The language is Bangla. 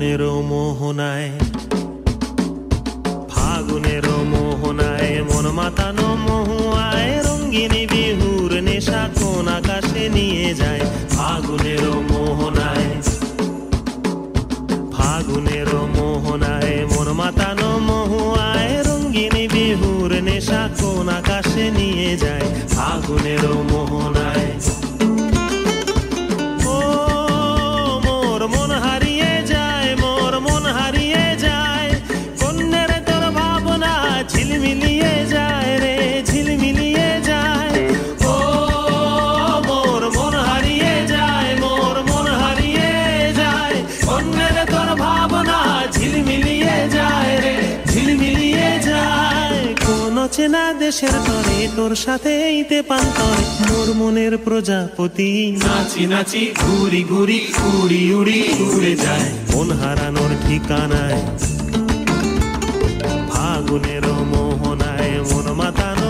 ফাগুনেরও মোহনায়, ফাগুনেরও মোহনায় মন মাতানো মহুয়ায় রঙ্গিনী বিহুর নেশা কোন আকাশে নিয়ে যায়। ফাগুনেরও মোহনায়, ফাগুনেরও মোহনায় মন মাতানো মহুয়ায় রঙ্গিনী বিহুর নেশা কোন আকাশে নিয়ে যায়। ফাগুনেরও মোহনায় ঝিলমিলিয়ে যায় রে, ঝিলমিলিয়ে যায়। ও মোর মন হারিয়ে যায়, মোর মন হারিয়ে যায়। অন্যের তোর ভাবনা ঝিলমিলিয়ে যায় রে, ঝিলমিলিয়ে যায়। কোন চেনা দেশের তরে তোর সাথে ইতে পান্তরে মোর মনের প্রজাপতি নাচি নাচি ঘুরি ঘুরি উড়ি উড়ি উড়ে যায় মন হারানোর ঠিকানায়। ফাগুনেরও মোহনায় মন মাতানো